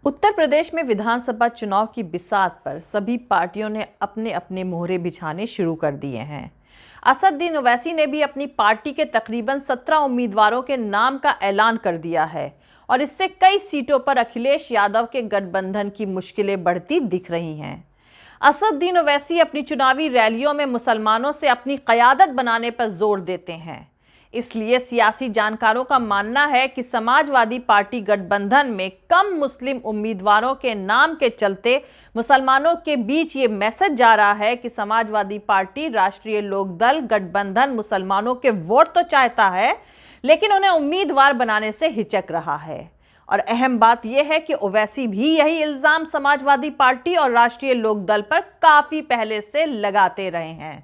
उत्तर प्रदेश में विधानसभा चुनाव की बिसात पर सभी पार्टियों ने अपने अपने मोहरे बिछाने शुरू कर दिए हैं। असदुद्दीन ओवैसी ने भी अपनी पार्टी के तकरीबन 17 उम्मीदवारों के नाम का ऐलान कर दिया है और इससे कई सीटों पर अखिलेश यादव के गठबंधन की मुश्किलें बढ़ती दिख रही हैं। असदुद्दीन ओवैसी अपनी चुनावी रैलियों में मुसलमानों से अपनी क़यादत बनाने पर जोर देते हैं। इसलिए सियासी जानकारों का मानना है कि समाजवादी पार्टी गठबंधन में कम मुस्लिम उम्मीदवारों के नाम के चलते मुसलमानों के बीच ये मैसेज जा रहा है कि समाजवादी पार्टी राष्ट्रीय लोकदल गठबंधन मुसलमानों के वोट तो चाहता है, लेकिन उन्हें उम्मीदवार बनाने से हिचक रहा है। और अहम बात यह है कि ओवैसी भी यही इल्जाम समाजवादी पार्टी और राष्ट्रीय लोकदल पर काफी पहले से लगाते रहे हैं।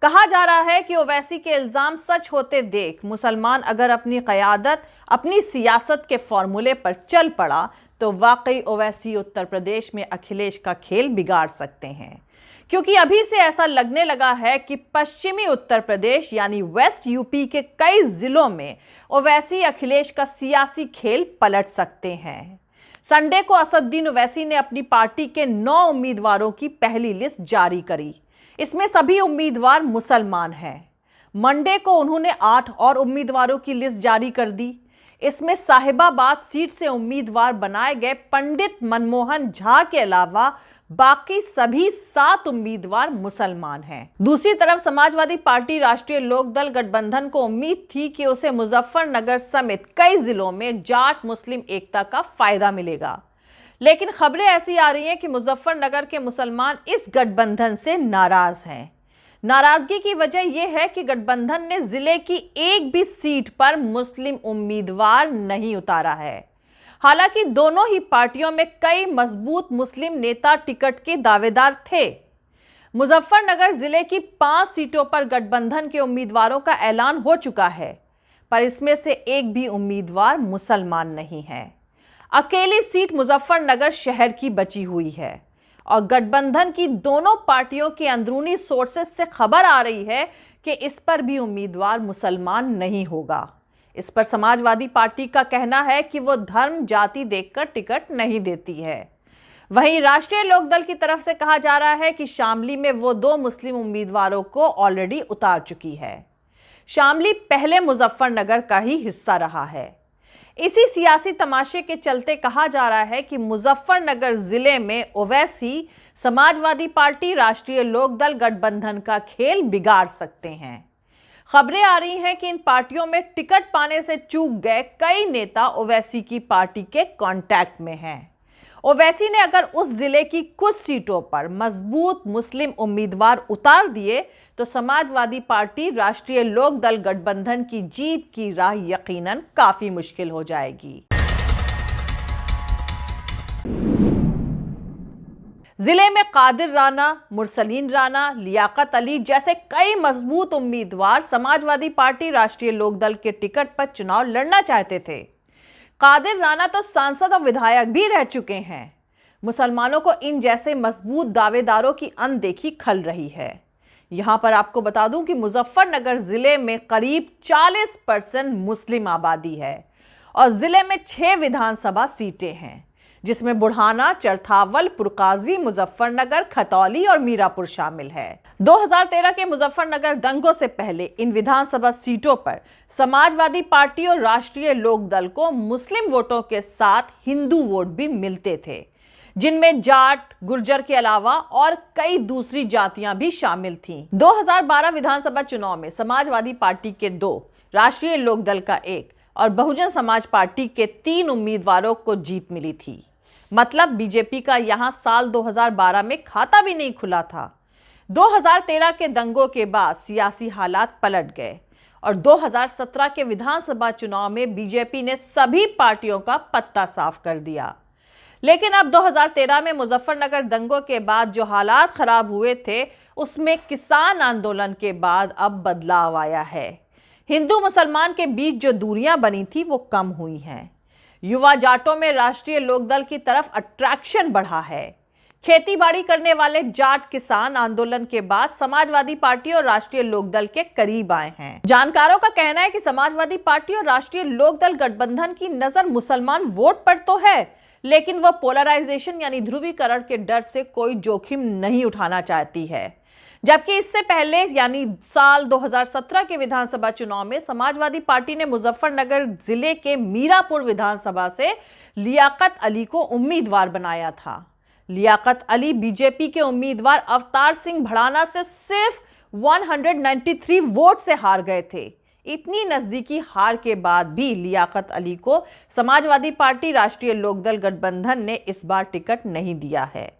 कहा जा रहा है कि ओवैसी के इल्जाम सच होते देख मुसलमान अगर अपनी क़यादत, अपनी सियासत के फॉर्मूले पर चल पड़ा तो वाकई ओवैसी उत्तर प्रदेश में अखिलेश का खेल बिगाड़ सकते हैं, क्योंकि अभी से ऐसा लगने लगा है कि पश्चिमी उत्तर प्रदेश यानी वेस्ट यूपी के कई जिलों में ओवैसी अखिलेश का सियासी खेल पलट सकते हैं। संडे को असदुद्दीन ओवैसी ने अपनी पार्टी के 9 उम्मीदवारों की पहली लिस्ट जारी करी। इसमें सभी उम्मीदवार मुसलमान हैं। मंडे को उन्होंने 8 और उम्मीदवारों की लिस्ट जारी कर दी। इसमें साहिबाबाद सीट से उम्मीदवार बनाए गए पंडित मनमोहन झा के अलावा बाकी सभी 7 उम्मीदवार मुसलमान हैं। दूसरी तरफ समाजवादी पार्टी राष्ट्रीय लोकदल गठबंधन को उम्मीद थी कि उसे मुजफ्फरनगर समेत कई जिलों में जाट मुस्लिम एकता का फायदा मिलेगा, लेकिन खबरें ऐसी आ रही हैं कि मुजफ्फरनगर के मुसलमान इस गठबंधन से नाराज हैं। नाराजगी की वजह यह है कि गठबंधन ने जिले की एक भी सीट पर मुस्लिम उम्मीदवार नहीं उतारा है। हालांकि दोनों ही पार्टियों में कई मजबूत मुस्लिम नेता टिकट के दावेदार थे। मुजफ्फरनगर जिले की 5 सीटों पर गठबंधन के उम्मीदवारों का ऐलान हो चुका है, पर इसमें से एक भी उम्मीदवार मुसलमान नहीं है। अकेली सीट मुजफ्फरनगर शहर की बची हुई है और गठबंधन की दोनों पार्टियों के अंदरूनी सोर्सेस से खबर आ रही है कि इस पर भी उम्मीदवार मुसलमान नहीं होगा। इस पर समाजवादी पार्टी का कहना है कि वो धर्म जाति देखकर टिकट नहीं देती है। वहीं राष्ट्रीय लोकदल की तरफ से कहा जा रहा है कि शामली में वो 2 मुस्लिम उम्मीदवारों को ऑलरेडी उतार चुकी है। शामली पहले मुजफ्फरनगर का ही हिस्सा रहा है। इसी सियासी तमाशे के चलते कहा जा रहा है कि मुजफ्फरनगर जिले में ओवैसी समाजवादी पार्टी राष्ट्रीय लोकदल गठबंधन का खेल बिगाड़ सकते हैं। खबरें आ रही हैं कि इन पार्टियों में टिकट पाने से चूक गए कई नेता ओवैसी की पार्टी के कांटेक्ट में हैं। ओवैसी ने अगर उस जिले की कुछ सीटों पर मजबूत मुस्लिम उम्मीदवार उतार दिए तो समाजवादी पार्टी राष्ट्रीय लोकदल गठबंधन की जीत की राह यकीनन काफी मुश्किल हो जाएगी। जिले में कादिर राना, मुरसलीन राना, लियाकत अली जैसे कई मजबूत उम्मीदवार समाजवादी पार्टी राष्ट्रीय लोकदल के टिकट पर चुनाव लड़ना चाहते थे। कादिर राना तो सांसद और विधायक भी रह चुके हैं। मुसलमानों को इन जैसे मजबूत दावेदारों की अनदेखी खल रही है। यहां पर आपको बता दूं कि मुजफ्फरनगर जिले में करीब 40% मुस्लिम आबादी है और जिले में 6 विधानसभा सीटें हैं, जिसमें बुढ़ाना, चरथावल, पुरकाजी, मुजफ्फरनगर, खतौली और मीरापुर शामिल है। 2013 के मुजफ्फरनगर दंगों से पहले इन विधानसभा सीटों पर समाजवादी पार्टी और राष्ट्रीय लोकदल को मुस्लिम वोटों के साथ हिंदू वोट भी मिलते थे, जिनमें जाट, गुर्जर के अलावा और कई दूसरी जातियां भी शामिल थीं। 2012 विधानसभा चुनाव में समाजवादी पार्टी के 2, राष्ट्रीय लोकदल का 1 और बहुजन समाज पार्टी के 3 उम्मीदवारों को जीत मिली थी। मतलब बीजेपी का यहां साल 2012 में खाता भी नहीं खुला था। 2013 के दंगों के बाद सियासी हालात पलट गए और 2017 के विधानसभा चुनाव में बीजेपी ने सभी पार्टियों का पत्ता साफ कर दिया। लेकिन अब 2013 में मुजफ्फरनगर दंगों के बाद जो हालात खराब हुए थे, उसमें किसान आंदोलन के बाद अब बदलाव आया है। हिंदू मुसलमान के बीच जो दूरियां बनी थी वो कम हुई हैं। युवा जाटों में राष्ट्रीय लोकदल की तरफ अट्रैक्शन बढ़ा है। खेती बाड़ी करने वाले जाट किसान आंदोलन के बाद समाजवादी पार्टी और राष्ट्रीय लोकदल के करीब आए हैं। जानकारों का कहना है कि समाजवादी पार्टी और राष्ट्रीय लोकदल गठबंधन की नजर मुसलमान वोट पर तो है, लेकिन वह पोलराइजेशन यानी ध्रुवीकरण के डर से कोई जोखिम नहीं उठाना चाहती है। जबकि इससे पहले यानी साल 2017 के विधानसभा चुनाव में समाजवादी पार्टी ने मुजफ्फरनगर जिले के मीरापुर विधानसभा से लियाकत अली को उम्मीदवार बनाया था। लियाकत अली बीजेपी के उम्मीदवार अवतार सिंह भड़ाना से सिर्फ 193 वोट से हार गए थे। इतनी नजदीकी हार के बाद भी लियाकत अली को समाजवादी पार्टी राष्ट्रीय लोकदल गठबंधन ने इस बार टिकट नहीं दिया है,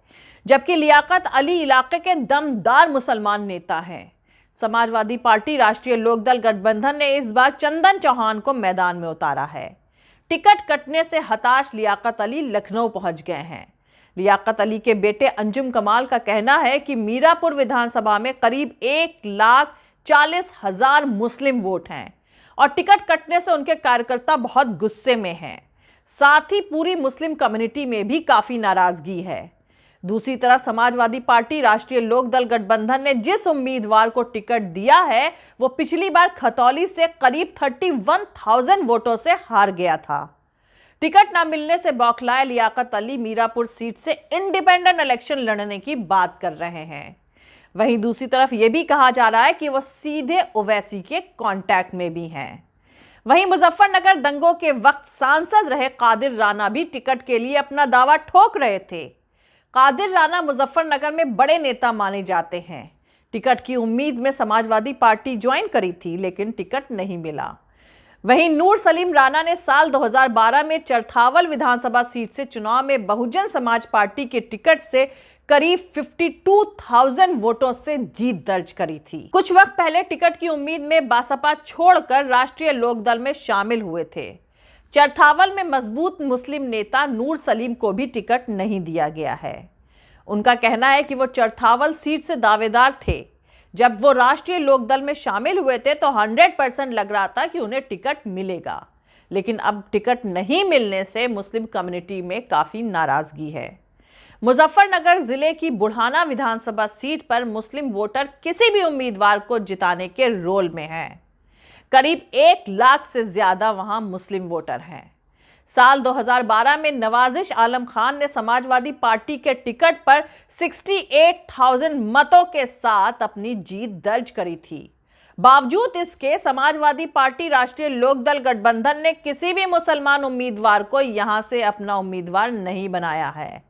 जबकि लियाकत अली इलाके के दमदार मुसलमान नेता हैं। समाजवादी पार्टी राष्ट्रीय लोकदल गठबंधन ने इस बार चंदन चौहान को मैदान में उतारा है। टिकट कटने से हताश लियाकत अली लखनऊ पहुंच गए हैं। लियाकत अली के बेटे अंजुम कमाल का कहना है कि मीरापुर विधानसभा में करीब 1,40,000 मुस्लिम वोट हैं और टिकट कटने से उनके कार्यकर्ता बहुत गुस्से में हैं। साथ ही पूरी मुस्लिम कम्युनिटी में भी काफी नाराजगी है। दूसरी तरफ समाजवादी पार्टी राष्ट्रीय लोकदल गठबंधन ने जिस उम्मीदवार को टिकट दिया है वो पिछली बार खतौली से करीब 31,000 वोटों से हार गया था। टिकट न मिलने से बौखलाए लियाकत अली मीरापुर सीट से इंडिपेंडेंट इलेक्शन लड़ने की बात कर रहे हैं। वहीं दूसरी तरफ यह भी कहा जा रहा है कि वह सीधे ओवैसी के कांटेक्ट में भी हैं। वहीं मुजफ्फरनगर दंगों के वक्त सांसद रहे कादिर राना भी टिकट के लिए अपना दावा ठोक रहे थे। कादिर राना मुजफ्फरनगर में बड़े नेता माने जाते हैं। टिकट की उम्मीद में समाजवादी पार्टी ज्वाइन करी थी, लेकिन टिकट नहीं मिला। वहीं नूर सलीम राणा ने साल 2012 में चरथावल विधानसभा सीट से चुनाव में बहुजन समाज पार्टी के टिकट से करीब 52,000 वोटों से जीत दर्ज करी थी। कुछ वक्त पहले टिकट की उम्मीद में बासपा छोड़कर राष्ट्रीय लोकदल में शामिल हुए थे। चरथावल में मजबूत मुस्लिम नेता नूर सलीम को भी टिकट नहीं दिया गया है। उनका कहना है कि वो चरथावल सीट से दावेदार थे। जब वो राष्ट्रीय लोकदल में शामिल हुए थे तो 100% लग रहा था कि उन्हें टिकट मिलेगा, लेकिन अब टिकट नहीं मिलने से मुस्लिम कम्युनिटी में काफी नाराजगी है। मुजफ्फरनगर जिले की बुढ़ाना विधानसभा सीट पर मुस्लिम वोटर किसी भी उम्मीदवार को जिताने के रोल में हैं। करीब 1 लाख से ज्यादा वहां मुस्लिम वोटर हैं। साल 2012 में नवाजिश आलम खान ने समाजवादी पार्टी के टिकट पर 68,000 मतों के साथ अपनी जीत दर्ज करी थी। बावजूद इसके समाजवादी पार्टी राष्ट्रीय लोकदल गठबंधन ने किसी भी मुसलमान उम्मीदवार को यहां से अपना उम्मीदवार नहीं बनाया है।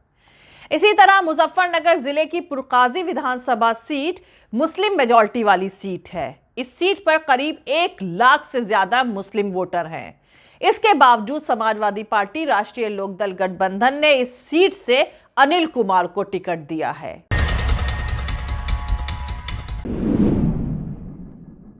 इसी तरह मुजफ्फरनगर जिले की पुरकाजी विधानसभा सीट मुस्लिम मेजॉरिटी वाली सीट है। इस सीट पर करीब 1 लाख से ज्यादा मुस्लिम वोटर हैं। इसके बावजूद समाजवादी पार्टी राष्ट्रीय लोकदल गठबंधन ने इस सीट से अनिल कुमार को टिकट दिया है।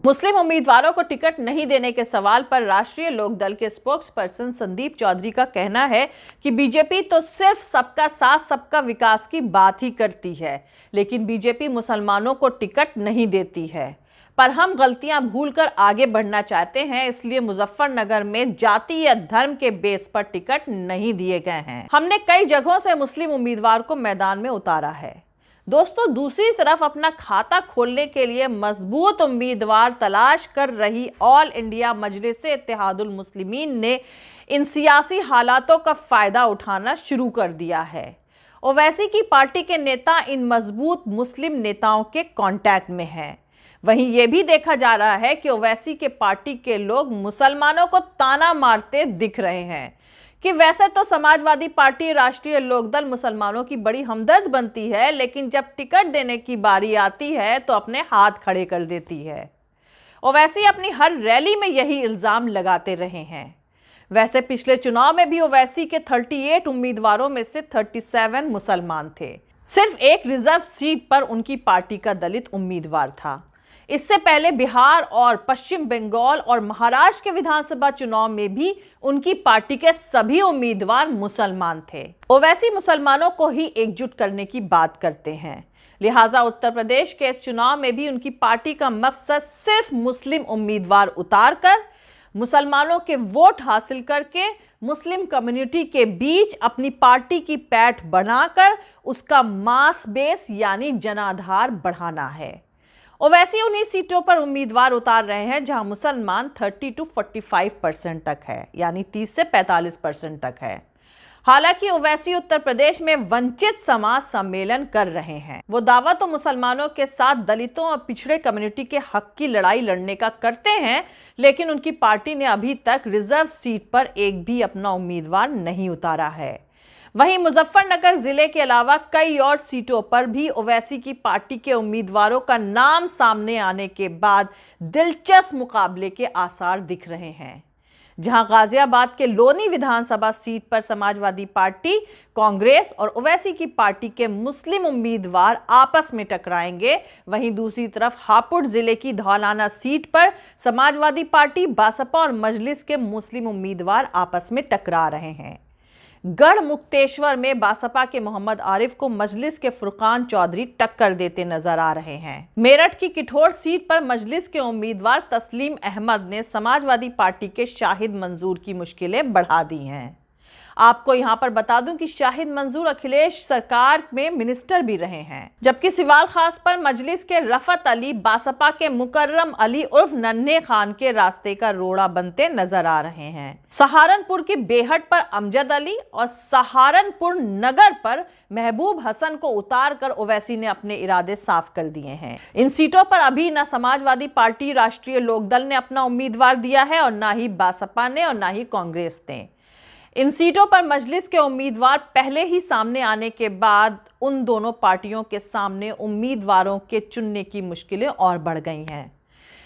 मुस्लिम उम्मीदवारों को टिकट नहीं देने के सवाल पर राष्ट्रीय लोकदल के स्पोक्स पर्सन संदीप चौधरी का कहना है कि बीजेपी तो सिर्फ सबका साथ सबका विकास की बात ही करती है, लेकिन बीजेपी मुसलमानों को टिकट नहीं देती है। पर हम गलतियां भूलकर आगे बढ़ना चाहते हैं, इसलिए मुजफ्फरनगर में जाति या धर्म के बेस पर टिकट नहीं दिए गए हैं। हमने कई जगहों से मुस्लिम उम्मीदवार को मैदान में उतारा है। दोस्तों, दूसरी तरफ अपना खाता खोलने के लिए मजबूत उम्मीदवार तलाश कर रही ऑल इंडिया मजलिस-ए इत्तेहादुल मुस्लिमीन ने इन सियासी हालातों का फायदा उठाना शुरू कर दिया है। ओवैसी की पार्टी के नेता इन मजबूत मुस्लिम नेताओं के कांटेक्ट में हैं। वहीं यह भी देखा जा रहा है कि ओवैसी के पार्टी के लोग मुसलमानों को ताना मारते दिख रहे हैं कि वैसे तो समाजवादी पार्टी राष्ट्रीय लोकदल मुसलमानों की बड़ी हमदर्द बनती है, लेकिन जब टिकट देने की बारी आती है तो अपने हाथ खड़े कर देती है। ओवैसी अपनी हर रैली में यही इल्जाम लगाते रहे हैं। वैसे पिछले चुनाव में भी ओवैसी के 38 उम्मीदवारों में से 37 मुसलमान थे। सिर्फ एक रिजर्व सीट पर उनकी पार्टी का दलित उम्मीदवार था। इससे पहले बिहार और पश्चिम बंगाल और महाराष्ट्र के विधानसभा चुनाव में भी उनकी पार्टी के सभी उम्मीदवार मुसलमान थे। ओवैसी मुसलमानों को ही एकजुट करने की बात करते हैं, लिहाजा उत्तर प्रदेश के इस चुनाव में भी उनकी पार्टी का मकसद सिर्फ मुस्लिम उम्मीदवार उतारकर मुसलमानों के वोट हासिल करके मुस्लिम कम्युनिटी के बीच अपनी पार्टी की पैठ बनाकर उसका मास बेस यानी जनाधार बढ़ाना है। ओवैसी उन्हीं सीटों पर उम्मीदवार उतार रहे हैं जहां मुसलमान 30 to 45% तक है, यानी 30 से 45% तक है। हालांकि ओवैसी उत्तर प्रदेश में वंचित समाज सम्मेलन कर रहे हैं। वो दावा तो मुसलमानों के साथ दलितों और पिछड़े कम्युनिटी के हक की लड़ाई लड़ने का करते हैं, लेकिन उनकी पार्टी ने अभी तक रिजर्व सीट पर एक भी अपना उम्मीदवार नहीं उतारा है। वहीं मुजफ्फरनगर जिले के अलावा कई और सीटों पर भी ओवैसी की पार्टी के उम्मीदवारों का नाम सामने आने के बाद दिलचस्प मुकाबले के आसार दिख रहे हैं। जहां गाजियाबाद के लोनी विधानसभा सीट पर समाजवादी पार्टी, कांग्रेस और ओवैसी की पार्टी के मुस्लिम उम्मीदवार आपस में टकराएंगे, वहीं दूसरी तरफ हापुड़ जिले की धौलाना सीट पर समाजवादी पार्टी, बासपा और मजलिस के मुस्लिम उम्मीदवार आपस में टकरा रहे हैं। गढ़ मुक्तेश्वर में बासपा के मोहम्मद आरिफ को मजलिस के फुरकान चौधरी टक्कर देते नजर आ रहे हैं। मेरठ की किठौर सीट पर मजलिस के उम्मीदवार तस्लीम अहमद ने समाजवादी पार्टी के शाहिद मंजूर की मुश्किलें बढ़ा दी हैं। आपको यहां पर बता दूं कि शाहिद मंजूर अखिलेश सरकार में मिनिस्टर भी रहे हैं, जबकि सिवाल खास पर मजलिस के रफत अली बासपा के मुकर्रम अली उर्फ नन्हे खान के रास्ते का रोड़ा बनते नजर आ रहे हैं। सहारनपुर की बेहट पर अमजद अली और सहारनपुर नगर पर महबूब हसन को उतार कर ओवैसी ने अपने इरादे साफ कर दिए हैं। इन सीटों पर अभी न समाजवादी पार्टी, राष्ट्रीय लोकदल ने अपना उम्मीदवार दिया है और ना ही बासपा ने और ना ही कांग्रेस ने। इन सीटों पर मजलिस के उम्मीदवार पहले ही सामने आने के बाद उन दोनों पार्टियों के सामने उम्मीदवारों के चुनने की मुश्किलें और बढ़ गई हैं।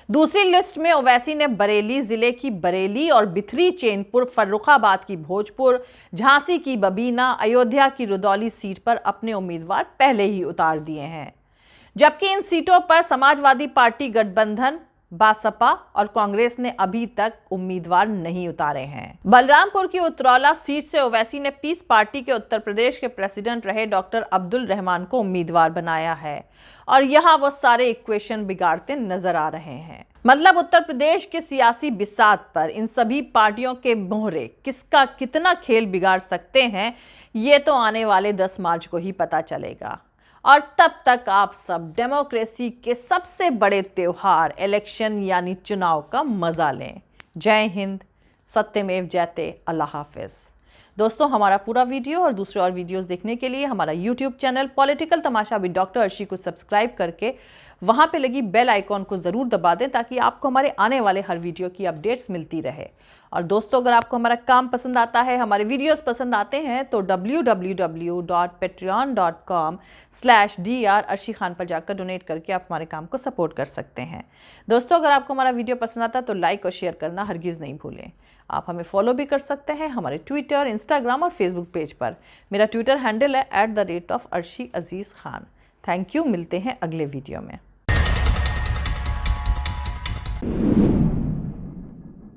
दूसरी लिस्ट में ओवैसी ने बरेली जिले की बरेली और बिथरी चैनपुर, फर्रुखाबाद की भोजपुर, झांसी की बबीना, अयोध्या की रुदौली सीट पर अपने उम्मीदवार पहले ही उतार दिए हैं, जबकि इन सीटों पर समाजवादी पार्टी, गठबंधन, बासपा और कांग्रेस ने अभी तक उम्मीदवार नहीं उतारे हैं। बलरामपुर की उतरौला सीट से ओवैसी ने पीस पार्टी के उत्तर प्रदेश के प्रेसिडेंट रहे डॉक्टर अब्दुल रहमान को उम्मीदवार बनाया है और यहां वो सारे इक्वेशन बिगाड़ते नजर आ रहे हैं। मतलब उत्तर प्रदेश के सियासी बिसात पर इन सभी पार्टियों के मोहरे किसका कितना खेल बिगाड़ सकते हैं, ये तो आने वाले 10 मार्च को ही पता चलेगा। और तब तक आप सब डेमोक्रेसी के सबसे बड़े त्योहार इलेक्शन यानी चुनाव का मजा लें। जय हिंद, सत्यमेव जयते, अल्लाह हाफिज। दोस्तों, हमारा पूरा वीडियो और दूसरे और वीडियोस देखने के लिए हमारा YouTube channel political Tamasha with doctor Arshi को सब्सक्राइब करके वहां पे लगी बेल आइकॉन को ज़रूर दबा दें ताकि आपको हमारे आने वाले हर वीडियो की अपडेट्स मिलती रहे। और दोस्तों, अगर आपको हमारा काम पसंद आता है, हमारे वीडियोस पसंद आते हैं तो www.patreon.com/dr अर्शी खान पर जाकर डोनेट करके आप हमारे काम को सपोर्ट कर सकते हैं। दोस्तों, अगर आपको हमारा वीडियो पसंद आता है तो लाइक और शेयर करना हरगिज़ नहीं भूलें। आप हमें फॉलो भी कर सकते हैं हमारे ट्विटर, इंस्टाग्राम और फेसबुक पेज पर। मेरा ट्विटर हैंडल है @arshi aziz khan। Thank you. मिलते हैं अगले वीडियो में।